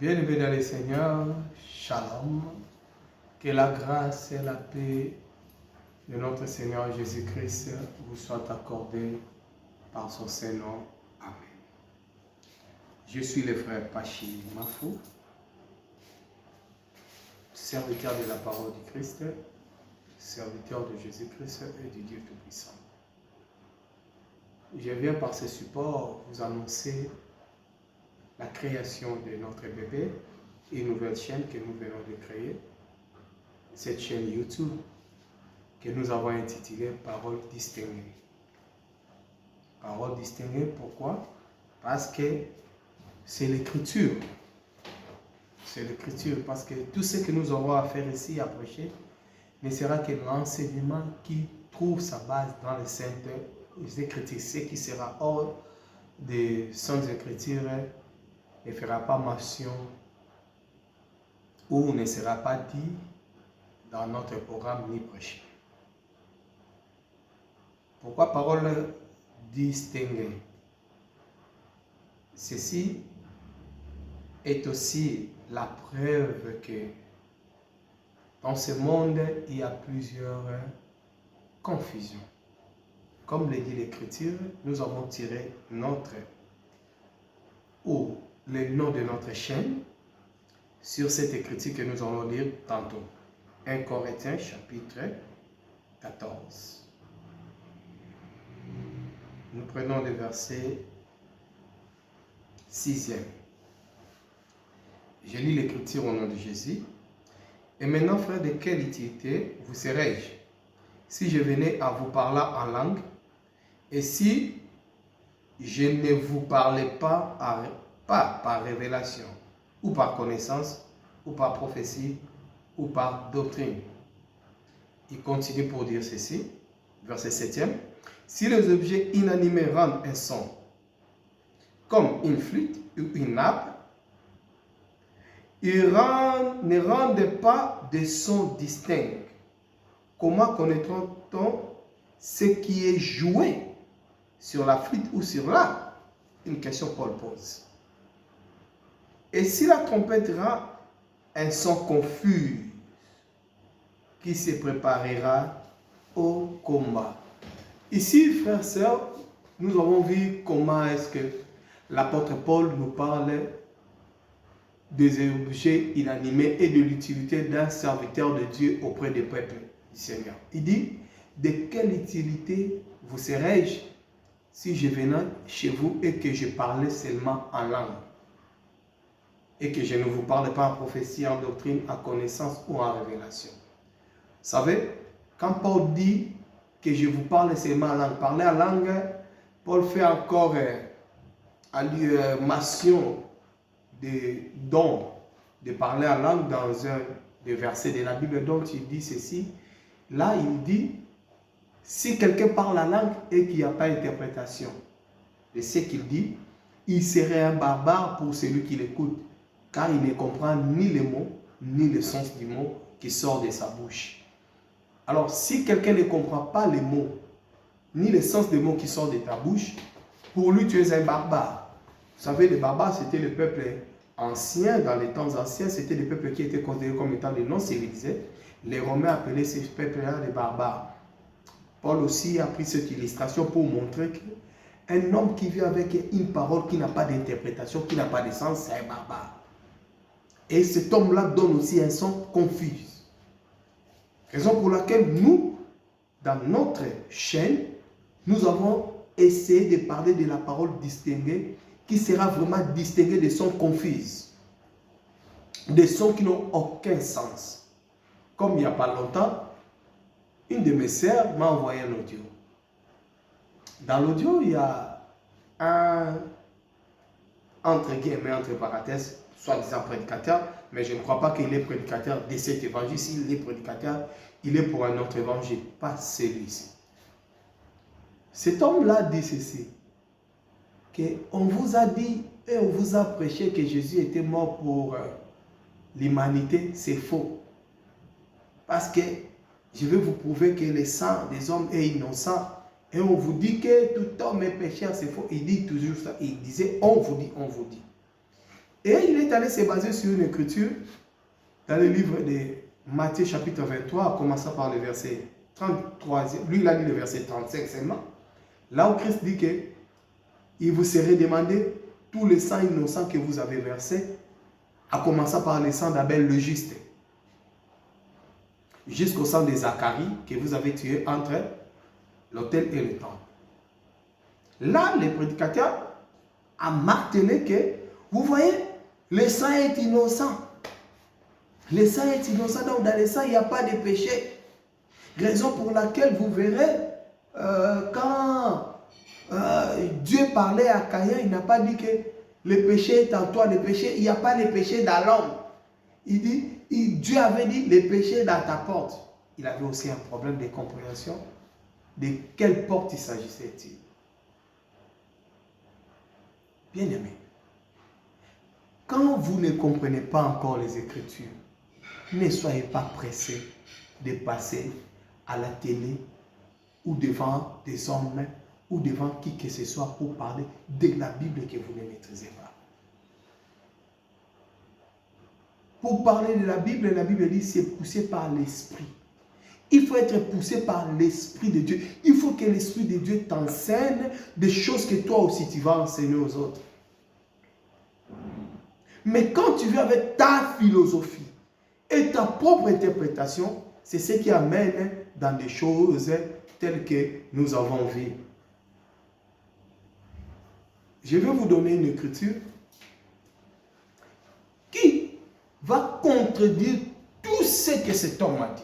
Bien-aimés dans le Seigneur, Shalom, que la grâce et la paix de notre Seigneur Jésus-Christ vous soient accordées par son Saint-Nom. Amen. Je suis le frère Pachi Mafou, serviteur de la parole du Christ, serviteur de Jésus-Christ et du Dieu Tout-Puissant. Je viens par ce support vous annoncer la création de notre bébé, une nouvelle chaîne que nous venons de créer, cette chaîne YouTube que nous avons intitulée Parole distinguée. Parole distinguée, pourquoi? Parce que c'est l'écriture. C'est l'écriture, parce que tout ce que nous aurons à faire ici, à prêcher, ne sera que l'enseignement qui trouve sa base dans les saintes écritures. Ce qui sera hors des saintes écritures ne fera pas mention ou ne sera pas dit dans notre programme ni prêché. Pourquoi parole distinguée? Ceci est aussi la preuve que dans ce monde, il y a plusieurs confusions. Comme le dit l'Écriture, nous avons tiré le nom de notre chaîne sur cette écriture que nous allons lire tantôt. 1 Corinthiens chapitre 14. Nous prenons le verset 6e. Je lis l'écriture au nom de Jésus. Et maintenant, frères, de quelle utilité vous serais-je si je venais à vous parler en langue et si je ne vous parlais pas par révélation ou par connaissance ou par prophétie ou par doctrine? Il continue pour dire ceci, verset 7e. Si les objets inanimés rendent un son, comme une flûte ou une nappe, ils ne rendent pas de son distinct. Comment connaîtra-t-on ce qui est joué sur la flûte ou sur l'arpe? Une question Paul pose. Et si la trompette rend un son confus, qui se préparera au combat? Ici, frères et sœurs, nous avons vu comment est-ce que l'apôtre Paul nous parle des objets inanimés et de l'utilité d'un serviteur de Dieu auprès des peuples du Seigneur. Il dit, de quelle utilité vous serais-je si je venais chez vous et que je parlais seulement en langue et que je ne vous parle pas en prophétie, en doctrine, en connaissance ou en révélation? Vous savez, quand Paul dit que je vous parle seulement en langue, parler en langue, Paul fait encore mention des dons de parler en langue dans un des versets de la Bible dont il dit ceci. Là, il dit, si quelqu'un parle en langue et qu'il n'y a pas d'interprétation de ce qu'il dit, il serait un barbare pour celui qui l'écoute, car il ne comprend ni les mots, ni le sens du mot qui sort de sa bouche. Alors, si quelqu'un ne comprend pas les mots, ni le sens des mots qui sortent de ta bouche, pour lui, tu es un barbare. Vous savez, les barbares, c'était le peuple ancien, dans les temps anciens, c'était des peuples qui étaient considérés comme étant des non-civilisés. Les Romains appelaient ces peuples-là des barbares. Paul aussi a pris cette illustration pour montrer qu'un homme qui vit avec une parole qui n'a pas d'interprétation, qui n'a pas de sens, c'est un barbare. Et cet homme-là donne aussi un son confus. Raison pour laquelle nous, dans notre chaîne, nous avons essayé de parler de la parole distinguée qui sera vraiment distinguée des sons confus, des sons qui n'ont aucun sens. Comme il n'y a pas longtemps, une de mes sœurs m'a envoyé un audio. Dans l'audio, il y a un, entre guillemets, entre parenthèses, soi-disant prédicateur, mais je ne crois pas qu'il est prédicateur de cet évangile. S'il est prédicateur, il est pour un autre évangile, pas celui-ci. Cet homme-là dit ceci, qu'on vous a dit et on vous a prêché que Jésus était mort pour l'humanité, c'est faux. Parce que je vais vous prouver que le sang des hommes est innocent. Et on vous dit que tout homme est pécheur, c'est faux. Il dit toujours ça. Il disait, on vous dit, on vous dit. Et il est allé se baser sur une écriture dans le livre de Matthieu chapitre 23, en commençant par le verset 33. Lui, il a dit le verset 35 seulement. Là où Christ dit que il vous serait demandé tous les sangs innocents que vous avez versés, à commencer par le sang d'Abel le juste, jusqu'au sang de Zacharie que vous avez tué entre l'autel et le temple. Là, le prédicateur a martelé que, vous voyez, le sang est innocent. Le sang est innocent, donc dans le sang, il n'y a pas de péché. Raison pour laquelle vous verrez, quand Dieu parlait à Caïn, il n'a pas dit que le péché est en toi, le péché, il n'y a pas de péché dans l'homme. Il dit, Dieu avait dit, le péché est dans ta porte. Il avait aussi un problème de compréhension de quelle porte il s'agissait-il. Bien-aimé, quand vous ne comprenez pas encore les Écritures, ne soyez pas pressés de passer à la télé ou devant des hommes ou devant qui que ce soit pour parler de la Bible que vous ne maîtrisez pas. Pour parler de la Bible dit c'est poussé par l'Esprit. Il faut être poussé par l'Esprit de Dieu. Il faut que l'Esprit de Dieu t'enseigne des choses que toi aussi tu vas enseigner aux autres. Mais quand tu viens avec ta philosophie et ta propre interprétation, c'est ce qui amène dans des choses telles que nous avons vues. Je vais vous donner une écriture qui va contredire tout ce que cet homme a dit.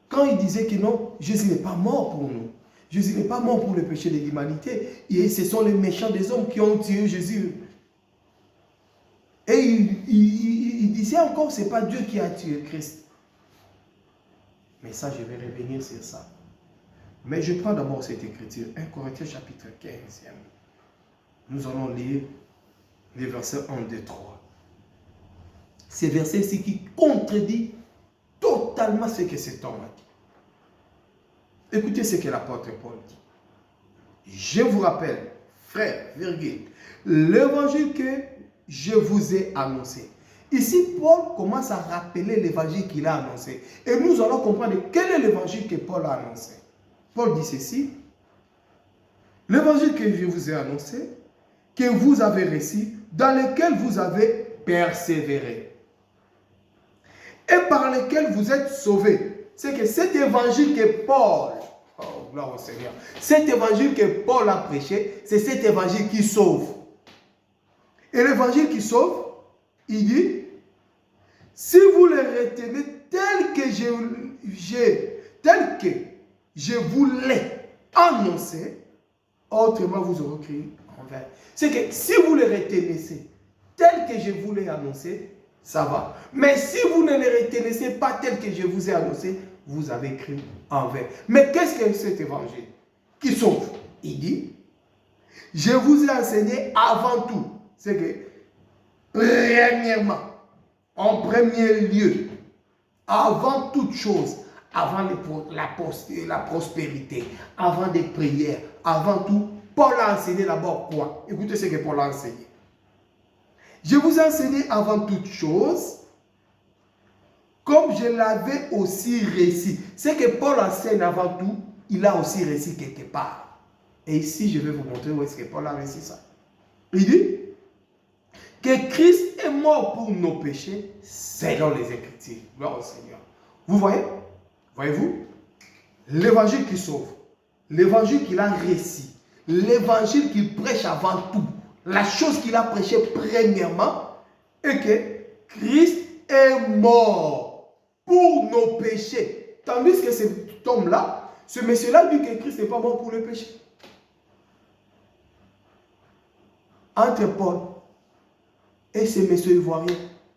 Quand il disait que non, Jésus n'est pas mort pour nous. Jésus n'est pas mort pour le péché de l'humanité. Et ce sont les méchants des hommes qui ont tué Jésus. Et il disait encore, ce n'est pas Dieu qui a tué Christ. Mais ça, je vais revenir sur ça. Mais je prends d'abord cette écriture, 1 Corinthiens chapitre 15. Nous allons lire les versets 1, 2, 3. Ces versets-ci qui contredit totalement ce que cet homme a dit. Écoutez ce que l'apôtre Paul dit. Je vous rappelle, frères, l'évangile que je vous ai annoncé. Ici, Paul commence à rappeler l'évangile qu'il a annoncé. Et nous allons comprendre quel est l'évangile que Paul a annoncé. Paul dit ceci. L'évangile que je vous ai annoncé, que vous avez reçu, dans lequel vous avez persévéré. Et par lequel vous êtes sauvés. C'est que cet évangile que Paul, oh gloire au Seigneur, cet évangile que Paul a prêché, c'est cet évangile qui sauve. Et l'évangile qui sauve, il dit, si vous le retenez tel que je vous l'ai annoncé, autrement vous aurez crié en vain. C'est que si vous le retenez tel que je vous l'ai annoncé, ça va. Mais si vous ne le retenez pas tel que je vous ai annoncé, vous avez cru en vain. Mais qu'est-ce que cet évangile qui sauve? Il dit, je vous ai enseigné avant tout. C'est que, premièrement, en premier lieu, avant toute chose, avant la prospérité, avant des prières, avant tout, Paul a enseigné d'abord quoi? Écoutez ce que Paul a enseigné. Je vous ai enseigné avant toute chose, comme je l'avais aussi reçu. C'est que Paul enseigne avant tout, il a aussi reçu quelque part. Et ici, je vais vous montrer où est-ce que Paul a reçu ça. Il dit que Christ est mort pour nos péchés selon les Écritures. Gloire au Seigneur. Vous voyez? Voyez-vous? L'évangile qui sauve, l'évangile qu'il a reçu, l'évangile qu'il prêche avant tout, la chose qu'il a prêché premièrement est que Christ est mort pour nos péchés. Tandis que cet homme-là, ce monsieur-là dit que Christ n'est pas mort pour le péché. Entre Paul et ce monsieur ivoirien,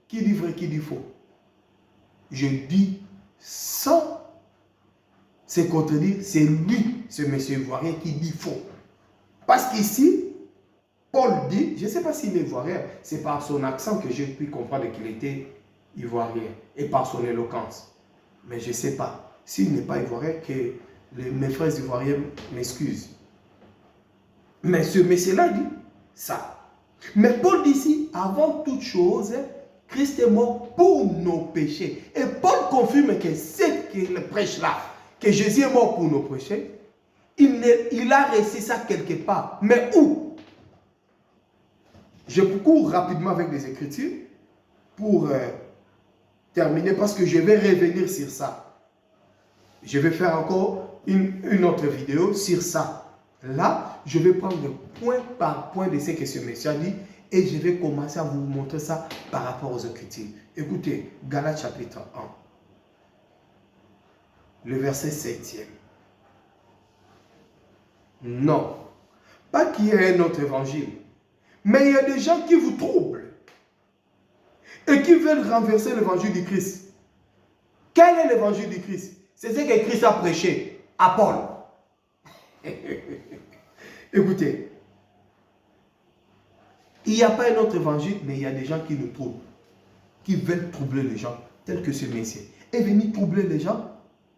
qui dit vrai, qui dit faux? Je dis sans se contredire, c'est lui, ce monsieur ivoirien, qui dit faux. Parce qu'ici, Paul dit, je ne sais pas s'il est ivoirien, c'est par son accent que j'ai pu comprendre qu'il était ivoirien et par son éloquence. Mais je ne sais pas. S'il n'est pas ivoirien, que mes frères ivoiriens m'excusent. Mais ce monsieur-là dit ça. Mais Paul dit ici, avant toute chose, Christ est mort pour nos péchés. Et Paul confirme que c'est que le prêche là, que Jésus est mort pour nos péchés, il a réussi ça quelque part. Mais où? Je cours rapidement avec les Écritures pour terminer parce que je vais revenir sur ça. Je vais faire encore une autre vidéo sur ça. Là, je vais prendre point par point de ce que ce monsieur a dit et je vais commencer à vous montrer ça par rapport aux Écritures. Écoutez, Galates chapitre 1, le verset 7e. Non, pas qu'il y ait un autre évangile, mais il y a des gens qui vous troublent et qui veulent renverser l'évangile du Christ. Quel est l'évangile du Christ? C'est ce que Christ a prêché à Paul. Écoutez, il n'y a pas un autre évangile, mais il y a des gens qui nous troublent, qui veulent troubler les gens, tels que ce Messie est venu troubler les gens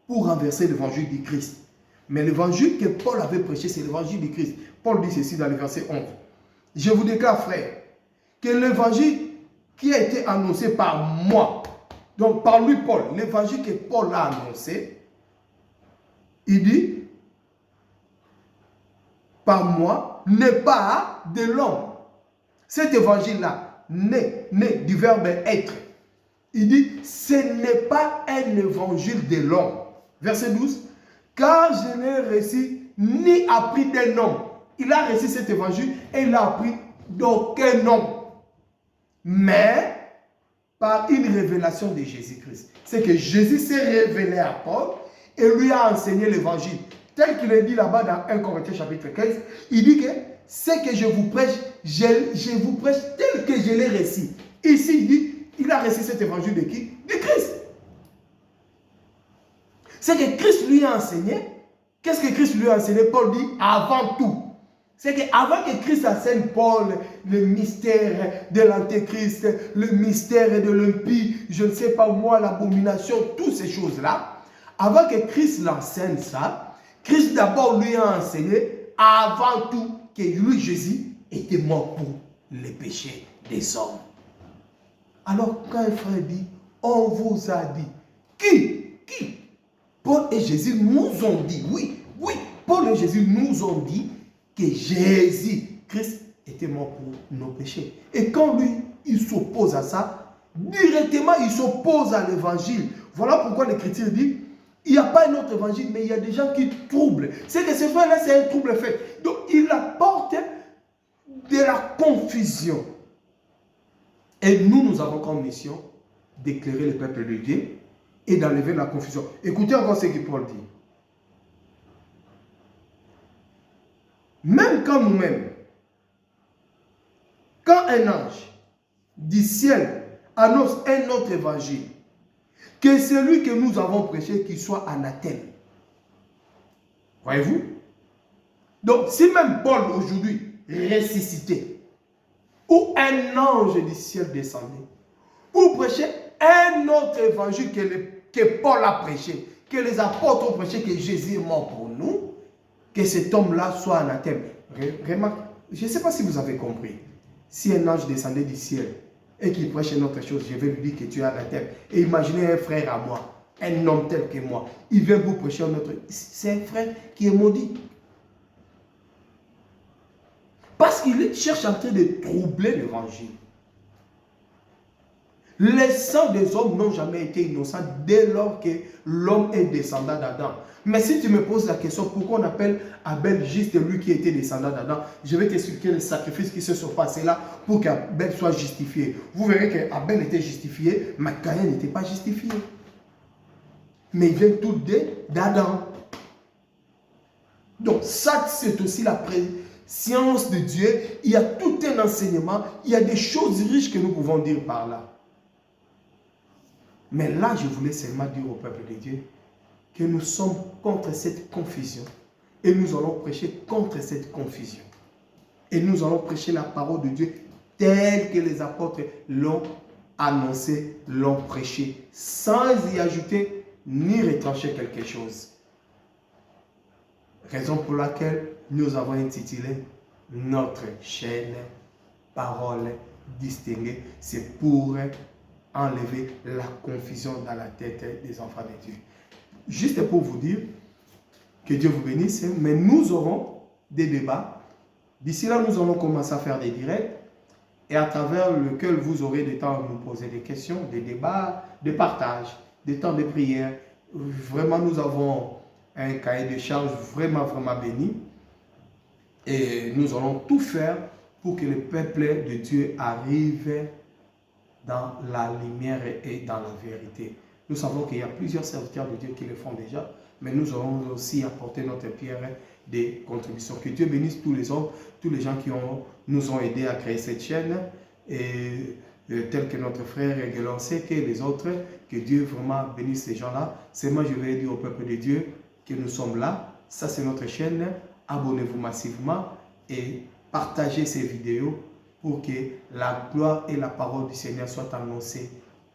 pour renverser l'évangile du Christ. Mais l'évangile que Paul avait prêché, c'est l'évangile du Christ. Paul dit ceci dans le verset 11. Je vous déclare, frère, que l'évangile qui a été annoncé par moi, donc par lui Paul, l'évangile que Paul a annoncé, il dit, par moi, n'est pas de l'homme. Cet évangile-là, né du verbe être. Il dit, ce n'est pas un évangile de l'homme. Verset 12. Car je n'ai reçu ni appris d'un homme. Il a reçu cet évangile et il a appris d'aucun homme. Mais par une révélation de Jésus-Christ. C'est que Jésus s'est révélé à Paul et lui a enseigné l'évangile. Tel qu'il est dit là-bas dans 1 Corinthiens chapitre 15, il dit que ce que je vous prêche, je vous prêche tel que je l'ai reçu. Ici, il dit, il a reçu cet évangile de qui? De Christ. C'est que Christ lui a enseigné. Qu'est-ce que Christ lui a enseigné? Paul dit avant tout. C'est qu'avant que Christ enseigne Paul le mystère de l'antéchrist, le mystère de l'impie, je ne sais pas moi, l'abomination, toutes ces choses-là, avant que Christ l'enseigne ça, Christ d'abord lui a enseigné avant tout que lui, Jésus, était mort pour les péchés des hommes. Alors quand un frère dit, on vous a dit, qui? Paul et Jésus nous ont dit, oui, Paul et Jésus nous ont dit que Jésus, Christ, était mort pour nos péchés. Et quand lui, il s'oppose à ça, directement, il s'oppose à l'évangile. Voilà pourquoi l'Écriture dit, il n'y a pas un autre évangile, mais il y a des gens qui troublent. C'est que ce frère-là, c'est un trouble fait. Donc, il apporte de la confusion. Et nous avons comme mission d'éclairer le peuple de Dieu et d'enlever la confusion. Écoutez encore ce que Paul dit. Même quand nous-mêmes, quand un ange du ciel annonce un autre évangile, que celui que nous avons prêché, qu'il soit anathème. Voyez-vous? Donc, si même Paul aujourd'hui ressuscité, ou un ange du ciel descendait, pour prêcher un autre évangile que Paul a prêché, que les apôtres ont prêché, que Jésus est mort pour nous, que cet homme-là soit anathème. Remarque, je ne sais pas si vous avez compris. Si un ange descendait du ciel et qu'il prêche une autre chose, je vais lui dire que tu es anathème. Et imaginez un frère à moi, un homme tel que moi, il vient vous prêcher un autre. C'est un frère qui est maudit. Parce qu'il cherche en train de troubler l'évangile. Les sangs des hommes n'ont jamais été innocents dès lors que l'homme est descendant d'Adam. Mais si tu me poses la question, pourquoi on appelle Abel juste lui qui était descendant d'Adam, je vais t'expliquer les sacrifices qui se sont passés là pour qu'Abel soit justifié. Vous verrez qu'Abel était justifié, mais Caïn n'était pas justifié. Mais ils viennent tous deux d'Adam. Donc ça, c'est aussi la préscience de Dieu. Il y a tout un enseignement, il y a des choses riches que nous pouvons dire par là. Mais là, je voulais seulement dire au peuple de Dieu que nous sommes contre cette confusion. Et nous allons prêcher contre cette confusion. Et nous allons prêcher la parole de Dieu telle que les apôtres l'ont annoncée, l'ont prêchée, sans y ajouter ni retrancher quelque chose. Raison pour laquelle nous avons intitulé notre chaîne paroles distinguées. C'est pour enlever la confusion dans la tête des enfants de Dieu. Juste pour vous dire que Dieu vous bénisse, mais nous aurons des débats. D'ici là, nous allons commencer à faire des directs et à travers lequel vous aurez des temps à nous poser des questions, des débats, des partages, des temps de prière. Vraiment, nous avons un cahier de charge vraiment béni. Et nous allons tout faire pour que le peuple de Dieu arrive dans la lumière et dans la vérité. Nous savons qu'il y a plusieurs serviteurs de Dieu qui le font déjà, mais nous allons aussi apporter notre pierre des contributions. Que Dieu bénisse tous les hommes, tous les gens qui nous ont aidés à créer cette chaîne, et tel que notre frère Guelancé, que les autres, que Dieu vraiment bénisse ces gens-là. C'est moi, je vais dire au peuple de Dieu que nous sommes là. Ça, c'est notre chaîne. Abonnez-vous massivement et partagez ces vidéos pour que la gloire et la parole du Seigneur soient annoncées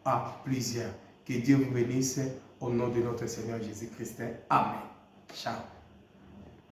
à plusieurs. Que Dieu vous bénisse au nom de notre Seigneur Jésus-Christ. Amen. Ciao.